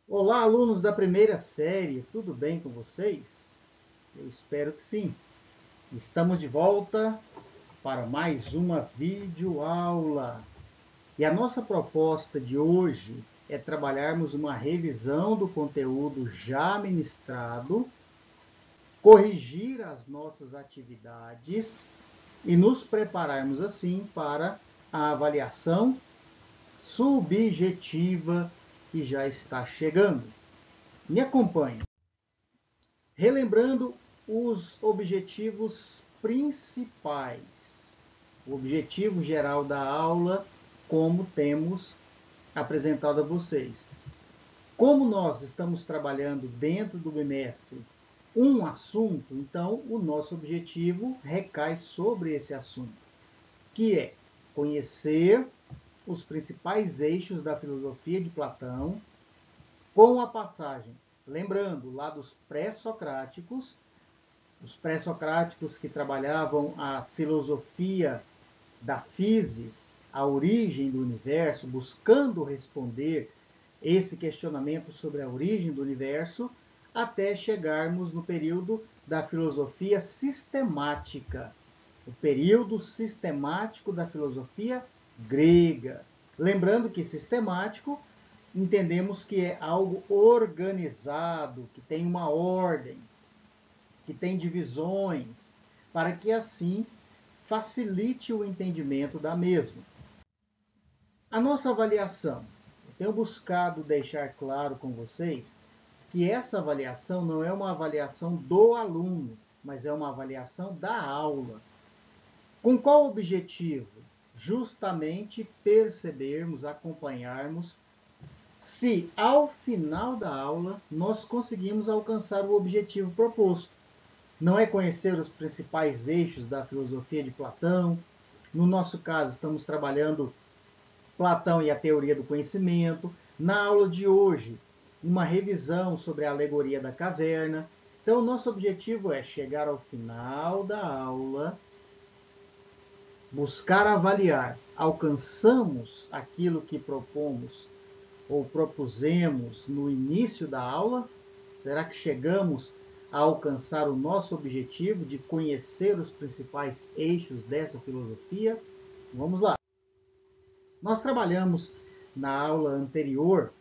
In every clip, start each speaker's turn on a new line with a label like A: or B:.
A: Olá, alunos da primeira série, tudo bem com vocês? Eu espero que sim. Estamos de volta para mais uma videoaula. E a nossa proposta de hoje é trabalharmos uma revisão do conteúdo já ministrado, corrigir as nossas atividades e nos prepararmos assim para a avaliação subjetiva que já está chegando. Me acompanhe. Relembrando os objetivos principais. O objetivo geral da aula, como temos apresentado a vocês. Como nós estamos trabalhando dentro do bimestre um assunto, então o nosso objetivo recai sobre esse assunto, que é conhecer os principais eixos da filosofia de Platão, com a passagem, lembrando, lá dos pré-socráticos, os pré-socráticos que trabalhavam a filosofia da physis, a origem do universo, buscando responder esse questionamento sobre a origem do universo, até chegarmos no período da filosofia sistemática, o período sistemático da filosofia grega. Lembrando que sistemático entendemos que é algo organizado, que tem uma ordem, que tem divisões, para que assim facilite o entendimento da mesma. A nossa avaliação. Eu tenho buscado deixar claro com vocês que essa avaliação não é uma avaliação do aluno, mas é uma avaliação da aula. Com qual objetivo? Justamente percebermos, acompanharmos se ao final da aula nós conseguimos alcançar o objetivo proposto. Não é conhecer os principais eixos da filosofia de Platão. No nosso caso, estamos trabalhando Platão e a teoria do conhecimento. Na aula de hoje, uma revisão sobre a alegoria da caverna. Então, nosso objetivo é chegar ao final da aula, buscar avaliar, alcançamos aquilo que propomos ou propusemos no início da aula? Será que chegamos a alcançar o nosso objetivo de conhecer os principais eixos dessa filosofia? Vamos lá. Nós trabalhamos na aula anterior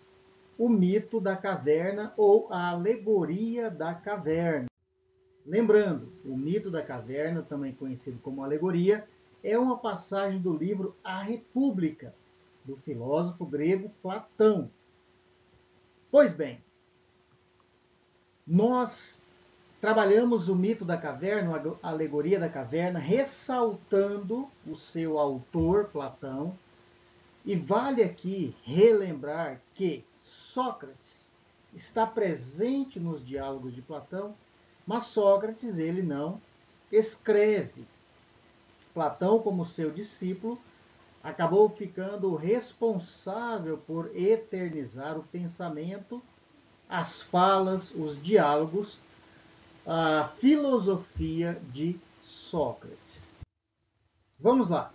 A: o mito da caverna ou a alegoria da caverna. Lembrando, o mito da caverna, também conhecido como alegoria, é uma passagem do livro A República, do filósofo grego Platão. Pois bem, nós trabalhamos o mito da caverna, a alegoria da caverna, ressaltando o seu autor, Platão, e vale aqui relembrar que Sócrates está presente nos diálogos de Platão, mas Sócrates ele não escreve. Platão, como seu discípulo, acabou ficando responsável por eternizar o pensamento, as falas, os diálogos, a filosofia de Sócrates. Vamos lá.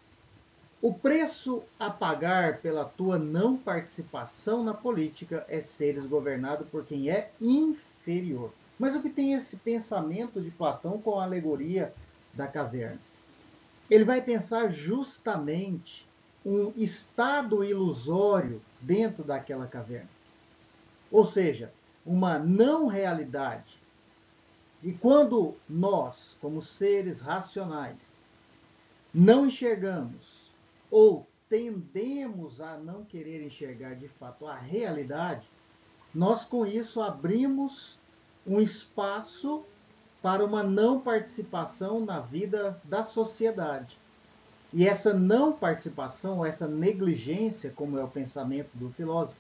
A: O preço a pagar pela tua não participação na política é seres governado por quem é inferior. Mas o que tem esse pensamento de Platão com a alegoria da caverna? Ele vai pensar justamente um estado ilusório dentro daquela caverna. Ou seja, uma não realidade. E quando nós, como seres racionais, não enxergamos ou tendemos a não querer enxergar de fato a realidade, nós com isso abrimos um espaço para uma não participação na vida da sociedade. E essa não participação, essa negligência, como é o pensamento do filósofo,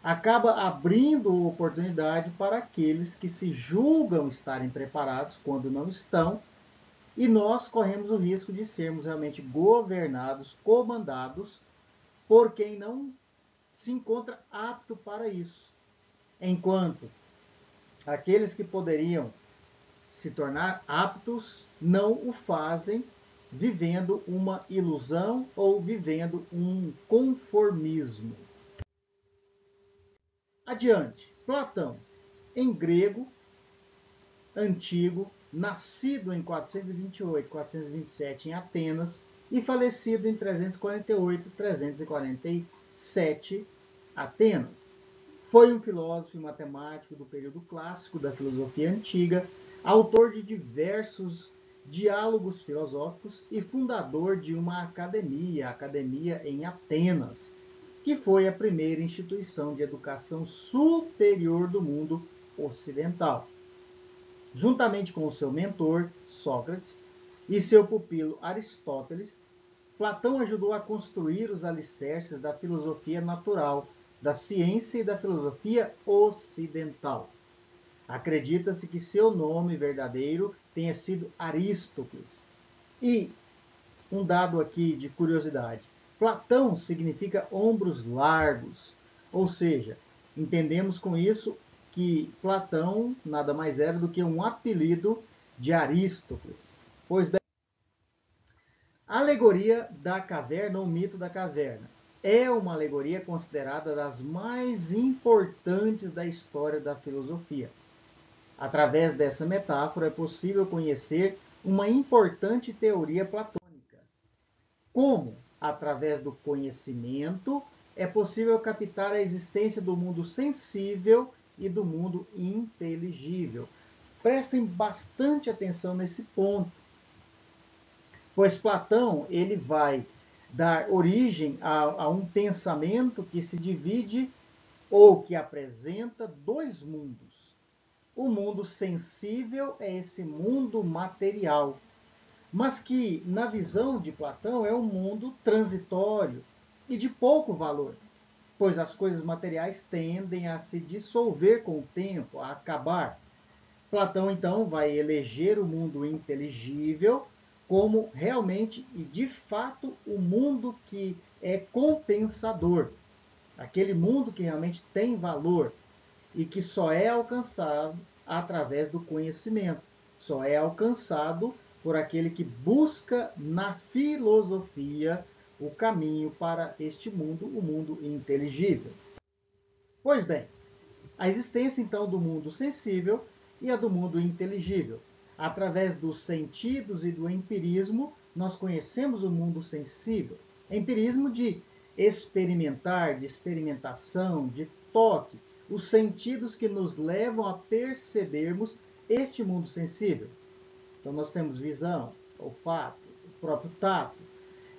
A: acaba abrindo oportunidade para aqueles que se julgam estarem preparados quando não estão, e nós corremos o risco de sermos realmente governados, comandados por quem não se encontra apto para isso. Enquanto aqueles que poderiam se tornar aptos não o fazem, vivendo uma ilusão ou vivendo um conformismo. Adiante, Platão, em grego antigo, nascido em 428, 427 em Atenas e falecido em 348, 347 Atenas. Foi um filósofo e matemático do período clássico da filosofia antiga, autor de diversos diálogos filosóficos e fundador de uma academia, a Academia em Atenas, que foi a primeira instituição de educação superior do mundo ocidental. Juntamente com o seu mentor, Sócrates, e seu pupilo Aristóteles, Platão ajudou a construir os alicerces da filosofia natural, da ciência e da filosofia ocidental. Acredita-se que seu nome verdadeiro tenha sido Arístocles. E um dado aqui de curiosidade: Platão significa ombros largos, ou seja, entendemos com isso que Platão nada mais era do que um apelido de Arístocles. Pois bem, a alegoria da caverna ou mito da caverna é uma alegoria considerada das mais importantes da história da filosofia. Através dessa metáfora é possível conhecer uma importante teoria platônica. Como, através do conhecimento, é possível captar a existência do mundo sensível e do mundo inteligível. Prestem bastante atenção nesse ponto, pois Platão ele vai dar origem a um pensamento que se divide ou que apresenta dois mundos. O mundo sensível é esse mundo material, mas que, na visão de Platão, é um mundo transitório e de pouco valor, pois as coisas materiais tendem a se dissolver com o tempo, a acabar. Platão, então, vai eleger o mundo inteligível como realmente e de fato o mundo que é compensador, aquele mundo que realmente tem valor e que só é alcançado através do conhecimento, só é alcançado por aquele que busca na filosofia o caminho para este mundo, o mundo inteligível. Pois bem, a existência então do mundo sensível e a do mundo inteligível. Através dos sentidos e do empirismo, nós conhecemos o mundo sensível. Empirismo de experimentar, de experimentação, de toque, os sentidos que nos levam a percebermos este mundo sensível. Então nós temos visão, olfato, o próprio tato.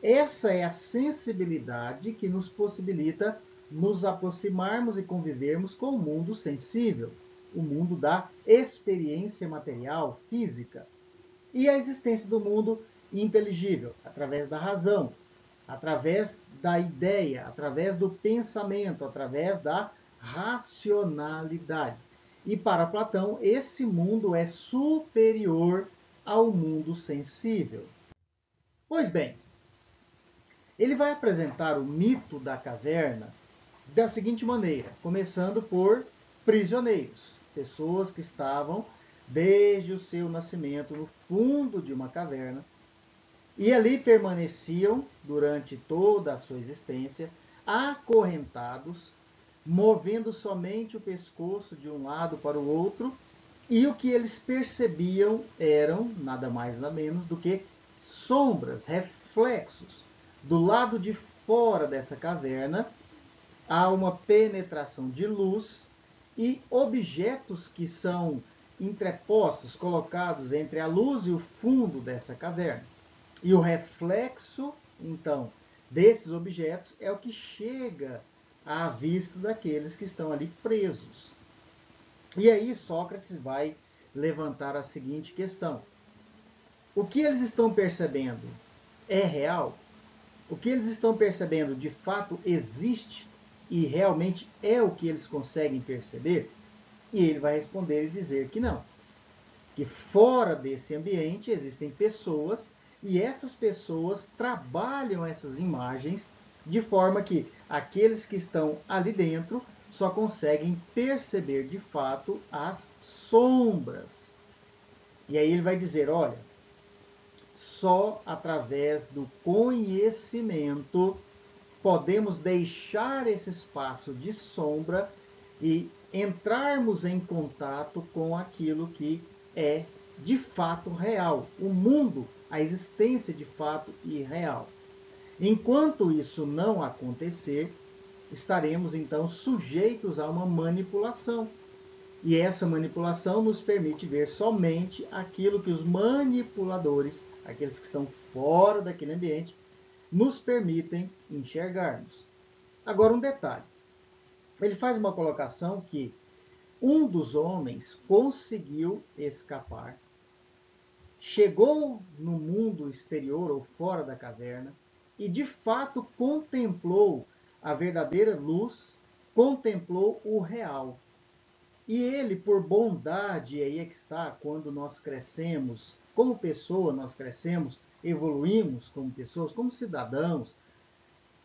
A: Essa é a sensibilidade que nos possibilita nos aproximarmos e convivermos com o mundo sensível, o mundo da experiência material, física. E a existência do mundo inteligível, através da razão, através da ideia, através do pensamento, através da racionalidade. E para Platão, esse mundo é superior ao mundo sensível. Pois bem, ele vai apresentar o mito da caverna da seguinte maneira, começando por prisioneiros, pessoas que estavam desde o seu nascimento no fundo de uma caverna e ali permaneciam durante toda a sua existência, acorrentados, movendo somente o pescoço de um lado para o outro, e o que eles percebiam eram nada mais nada menos do que sombras, reflexos. Do lado de fora dessa caverna há uma penetração de luz e objetos que são entrepostos, colocados entre a luz e o fundo dessa caverna. E o reflexo, então, desses objetos é o que chega à vista daqueles que estão ali presos. E aí Sócrates vai levantar a seguinte questão: o que eles estão percebendo é real? O que eles estão percebendo de fato existe e realmente é o que eles conseguem perceber? E ele vai responder e dizer que não. Que fora desse ambiente existem pessoas e essas pessoas trabalham essas imagens de forma que aqueles que estão ali dentro só conseguem perceber de fato as sombras. E aí ele vai dizer, olha, só através do conhecimento podemos deixar esse espaço de sombra e entrarmos em contato com aquilo que é de fato real, o mundo, a existência de fato e real. Enquanto isso não acontecer, estaremos então sujeitos a uma manipulação. E essa manipulação nos permite ver somente aquilo que os manipuladores, aqueles que estão fora daquele ambiente, nos permitem enxergarmos. Agora, um detalhe. Ele faz uma colocação que um dos homens conseguiu escapar, chegou no mundo exterior ou fora da caverna e de fato contemplou a verdadeira luz, contemplou o real. E ele, por bondade, aí é que está, quando nós crescemos, como pessoa, nós crescemos, evoluímos como pessoas, como cidadãos,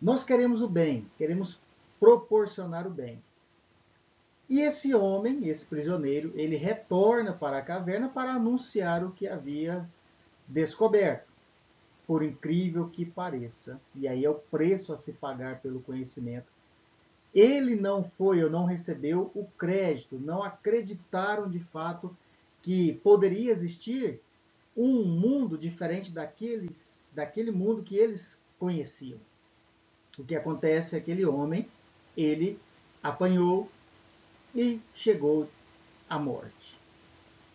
A: nós queremos o bem, queremos proporcionar o bem. E esse homem, esse prisioneiro, ele retorna para a caverna para anunciar o que havia descoberto, por incrível que pareça. E aí é o preço a se pagar pelo conhecimento. Ele não foi ou não recebeu o crédito, não acreditaram de fato que poderia existir um mundo diferente daquele mundo que eles conheciam. O que acontece é que aquele homem, ele apanhou e chegou à morte.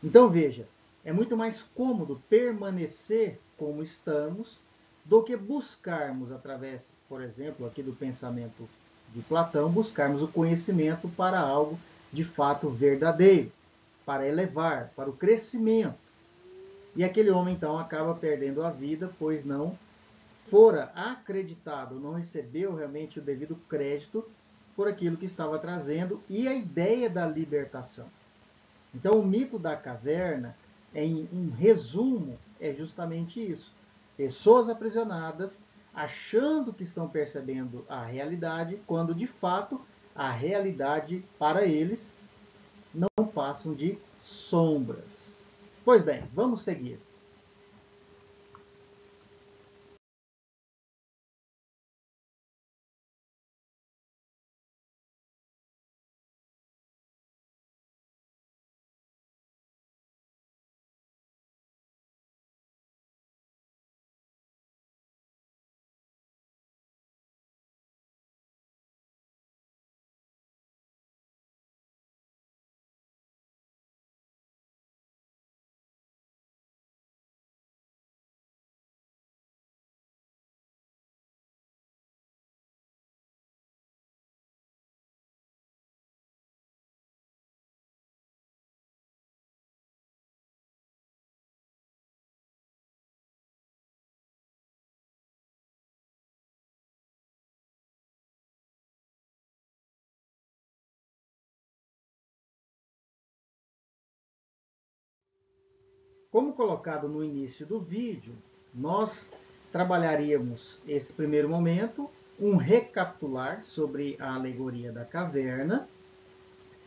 A: Então veja, é muito mais cômodo permanecer como estamos do que buscarmos através, por exemplo, aqui do pensamento de Platão, buscarmos o conhecimento para algo de fato verdadeiro, para elevar, para o crescimento. E aquele homem então acaba perdendo a vida, pois não fora acreditado, não recebeu realmente o devido crédito por aquilo que estava trazendo e a ideia da libertação. Então, o mito da caverna, em um resumo, é justamente isso. Pessoas aprisionadas, achando que estão percebendo a realidade, quando de fato a realidade para eles não passam de sombras. Pois bem, vamos seguir. Como colocado no início do vídeo, nós trabalharíamos esse primeiro momento, um recapitular sobre a alegoria da caverna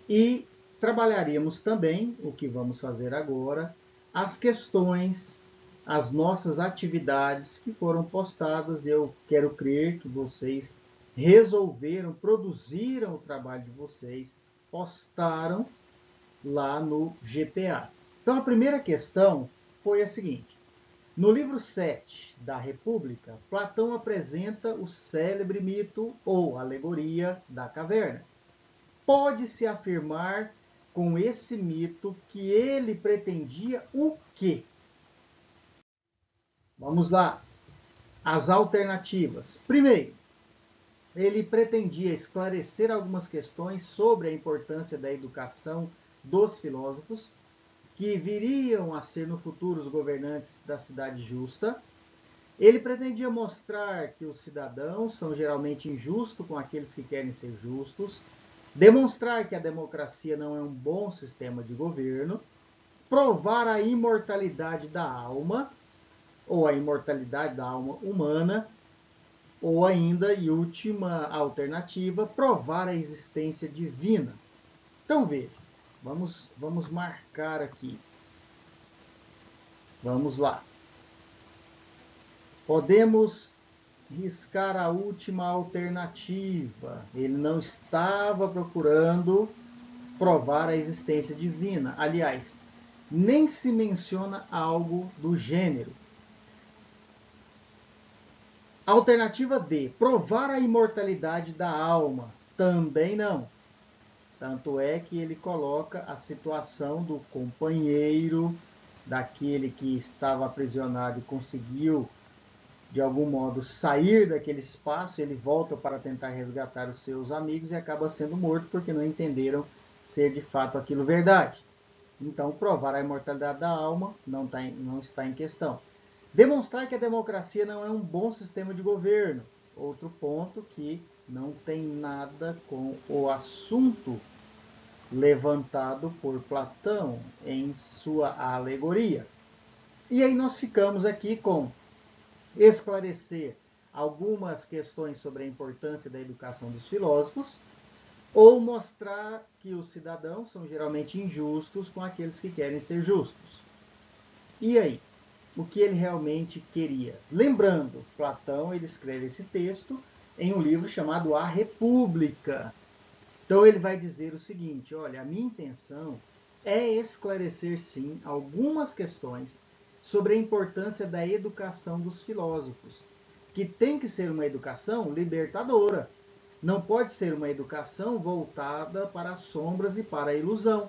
A: e trabalharíamos também, o que vamos fazer agora, as questões, as nossas atividades que foram postadas. Eu quero crer que vocês resolveram, produziram o trabalho de vocês, postaram lá no GPA. Então, a primeira questão foi a seguinte. No livro 7 da República, Platão apresenta o célebre mito ou alegoria da caverna. Pode-se afirmar com esse mito que ele pretendia o quê? Vamos lá. As alternativas. Primeiro, ele pretendia esclarecer algumas questões sobre a importância da educação dos filósofos, que viriam a ser no futuro os governantes da cidade justa. Ele pretendia mostrar que os cidadãos são geralmente injustos com aqueles que querem ser justos, demonstrar que a democracia não é um bom sistema de governo, provar a imortalidade da alma, ou a imortalidade da alma humana, ou ainda, e última alternativa, provar a existência divina. Então veja, vamos marcar aqui. Vamos lá. Podemos riscar a última alternativa. Ele não estava procurando provar a existência divina. Aliás, nem se menciona algo do gênero. Alternativa D, provar a imortalidade da alma. Também não. Tanto é que ele coloca a situação do companheiro, daquele que estava aprisionado e conseguiu, de algum modo, sair daquele espaço. Ele volta para tentar resgatar os seus amigos e acaba sendo morto porque não entenderam ser de fato aquilo verdade. Então, provar a imortalidade da alma não está em questão. Demonstrar que a democracia não é um bom sistema de governo. Outro ponto que não tem nada com o assunto levantado por Platão em sua alegoria. E aí nós ficamos aqui com esclarecer algumas questões sobre a importância da educação dos filósofos, ou mostrar que os cidadãos são geralmente injustos com aqueles que querem ser justos. E aí? O que ele realmente queria? Lembrando, Platão ele escreve esse texto em um livro chamado A República. Então ele vai dizer o seguinte: olha, a minha intenção é esclarecer sim algumas questões sobre a importância da educação dos filósofos, que tem que ser uma educação libertadora. Não pode ser uma educação voltada para as sombras e para a ilusão,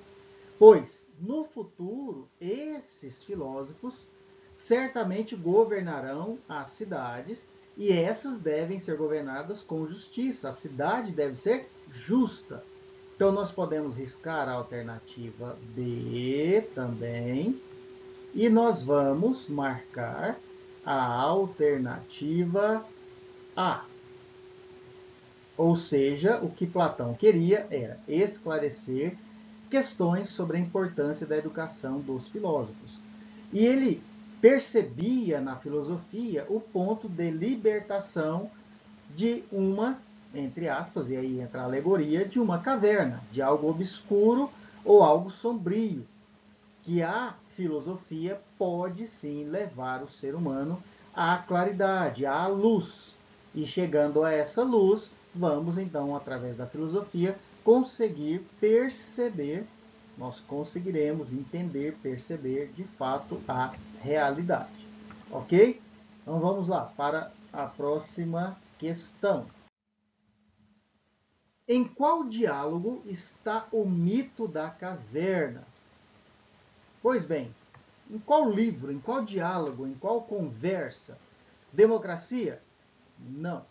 A: pois no futuro esses filósofos certamente governarão as cidades e essas devem ser governadas com justiça. A cidade deve ser justa. Então nós podemos riscar a alternativa B também e nós vamos marcar a alternativa A. Ou seja, o que Platão queria era esclarecer questões sobre a importância da educação dos filósofos. E ele percebia na filosofia o ponto de libertação de uma, entre aspas, e aí entra a alegoria, de uma caverna, de algo obscuro ou algo sombrio, que a filosofia pode sim levar o ser humano à claridade, à luz. E chegando a essa luz, vamos então, através da filosofia, conseguir perceber, nós conseguiremos entender, perceber de fato a realidade. Ok? Então vamos lá para a próxima questão. Em qual diálogo está o mito da caverna? Pois bem, em qual livro, em qual diálogo, em qual conversa? Democracia? Não.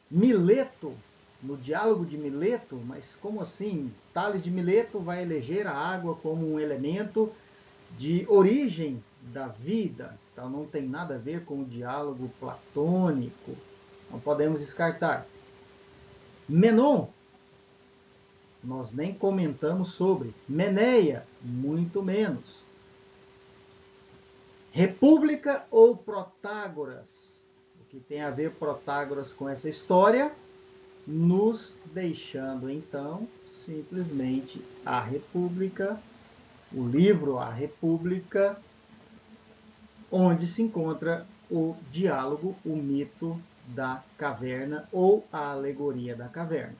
A: Mileto, no diálogo de Mileto, mas como assim? Tales de Mileto vai eleger a água como um elemento de origem da vida. Então não tem nada a ver com o diálogo platônico. Não podemos descartar. Menon, nós nem comentamos sobre. Meneia, muito menos. República ou Protágoras? O que tem a ver Protágoras com essa história? Nos deixando então simplesmente a República, o livro A República, onde se encontra o diálogo, o mito da caverna ou a alegoria da caverna.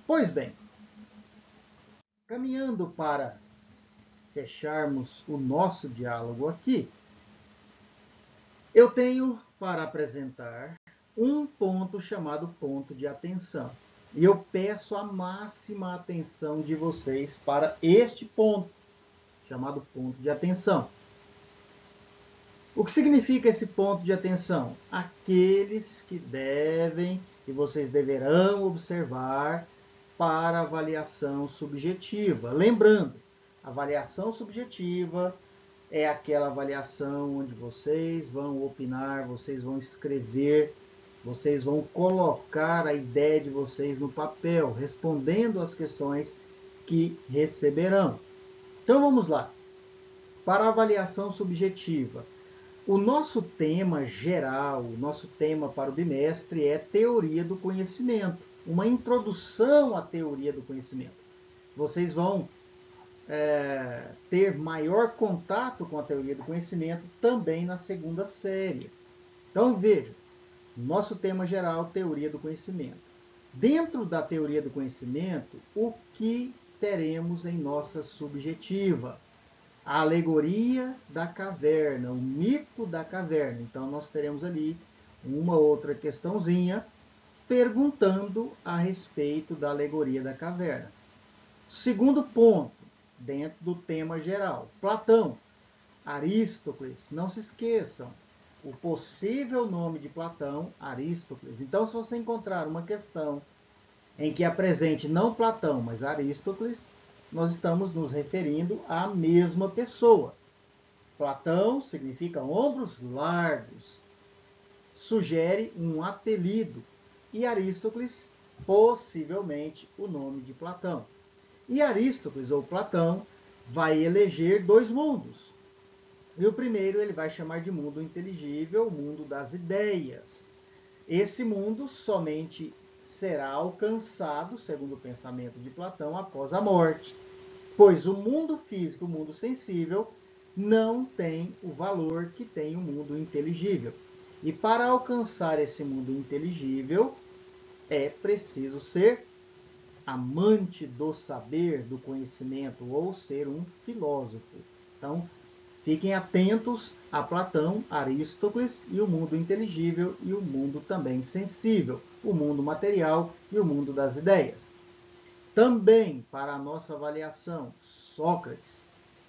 A: Pois bem, caminhando para fecharmos o nosso diálogo aqui, eu tenho para apresentar um ponto chamado ponto de atenção. E eu peço a máxima atenção de vocês para este ponto, chamado ponto de atenção. O que significa esse ponto de atenção? Aqueles que devem e vocês deverão observar para avaliação subjetiva. Lembrando, avaliação subjetiva é aquela avaliação onde vocês vão opinar, vocês vão escrever, vocês vão colocar a ideia de vocês no papel, respondendo às questões que receberão. Então vamos lá. Para a avaliação subjetiva, o nosso tema geral, o nosso tema para o bimestre é teoria do conhecimento, uma introdução à teoria do conhecimento. Vocês vão ter maior contato com a teoria do conhecimento também na segunda série. Então, veja, nosso tema geral, teoria do conhecimento. Dentro da teoria do conhecimento, o que teremos em nossa subjetiva? A alegoria da caverna, o mito da caverna. Então, nós teremos ali uma outra questãozinha perguntando a respeito da alegoria da caverna. Segundo ponto, dentro do tema geral, Platão, Aristóteles, não se esqueçam, o possível nome de Platão, Aristóteles. Então, se você encontrar uma questão em que apresente não Platão, mas Aristóteles, nós estamos nos referindo à mesma pessoa. Platão significa ombros largos, sugere um apelido, e Aristóteles, possivelmente, o nome de Platão. E Aristóteles, ou Platão, vai eleger dois mundos. E o primeiro ele vai chamar de mundo inteligível, o mundo das ideias. Esse mundo somente será alcançado, segundo o pensamento de Platão, após a morte, pois o mundo físico, o mundo sensível, não tem o valor que tem o mundo inteligível. E para alcançar esse mundo inteligível, é preciso ser amante do saber, do conhecimento, ou ser um filósofo. Então, fiquem atentos a Platão, Aristóteles e o mundo inteligível e o mundo também sensível, o mundo material e o mundo das ideias. Também, para a nossa avaliação, Sócrates,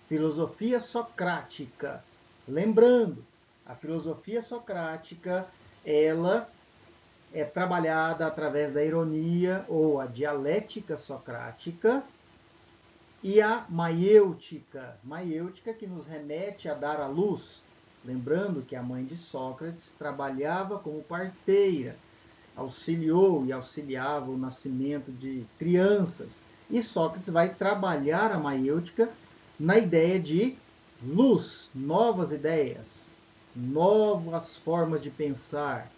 A: filosofia socrática. Lembrando, a filosofia socrática, ela é trabalhada através da ironia ou a dialética socrática e a maiêutica, que nos remete a dar à luz. Lembrando que a mãe de Sócrates trabalhava como parteira, auxiliou e auxiliava o nascimento de crianças. E Sócrates vai trabalhar a maiêutica na ideia de luz, novas ideias, novas formas de pensar,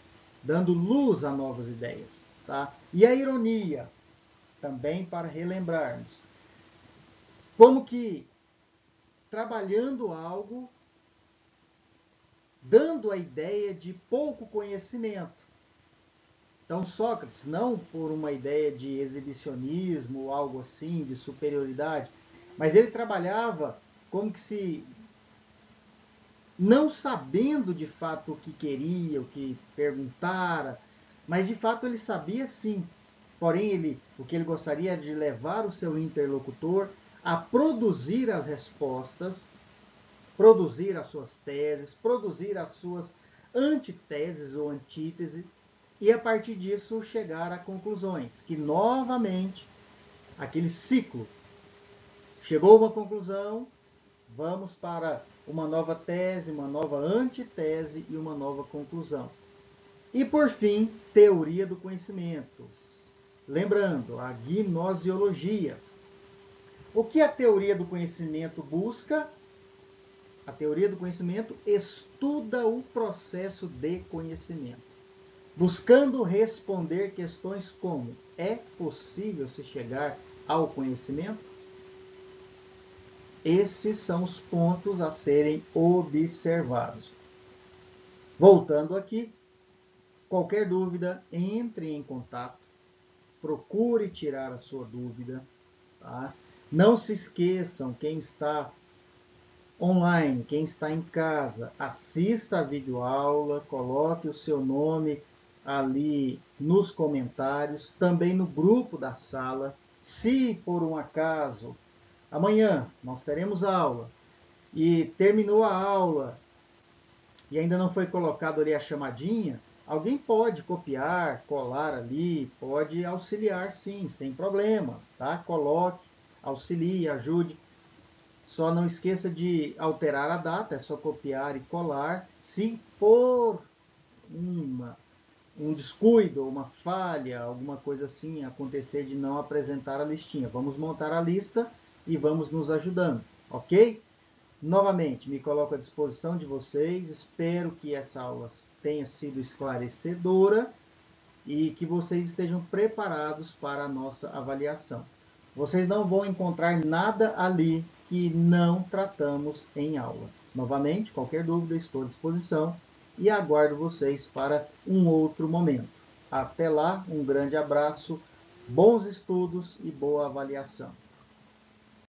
A: dando luz a novas ideias. Tá? E a ironia, também para relembrarmos, como que trabalhando algo, dando a ideia de pouco conhecimento. Então, Sócrates, não por uma ideia de exibicionismo ou algo assim, de superioridade, mas ele trabalhava como que se não sabendo de fato o que queria, o que perguntara, mas de fato ele sabia sim. Porém, o que ele gostaria de levar o seu interlocutor a produzir as respostas, produzir as suas teses, produzir as suas antiteses ou antíteses, e a partir disso chegar a conclusões, que novamente, aquele ciclo, chegou a uma conclusão, vamos para uma nova tese, uma nova antitese e uma nova conclusão. E por fim, teoria do conhecimento. Lembrando, a gnosiologia. O que a teoria do conhecimento busca? A teoria do conhecimento estuda o processo de conhecimento, buscando responder questões como: é possível se chegar ao conhecimento? Esses são os pontos a serem observados. Voltando aqui, qualquer dúvida, entre em contato, procure tirar a sua dúvida. Tá? Não se esqueçam, quem está online, quem está em casa, assista a videoaula, coloque o seu nome ali nos comentários, também no grupo da sala. Se por um acaso amanhã nós teremos aula e terminou a aula e ainda não foi colocado ali a chamadinha, alguém pode copiar, colar ali, pode auxiliar sim, sem problemas, tá? Coloque, auxilie, ajude. Só não esqueça de alterar a data, é só copiar e colar. Se por um descuido, uma falha, alguma coisa assim acontecer de não apresentar a listinha, vamos montar a lista e vamos nos ajudando, ok? Novamente, me coloco à disposição de vocês, espero que essa aula tenha sido esclarecedora e que vocês estejam preparados para a nossa avaliação. Vocês não vão encontrar nada ali que não tratamos em aula. Novamente, qualquer dúvida, estou à disposição e aguardo vocês para um outro momento. Até lá, um grande abraço, bons estudos e boa avaliação.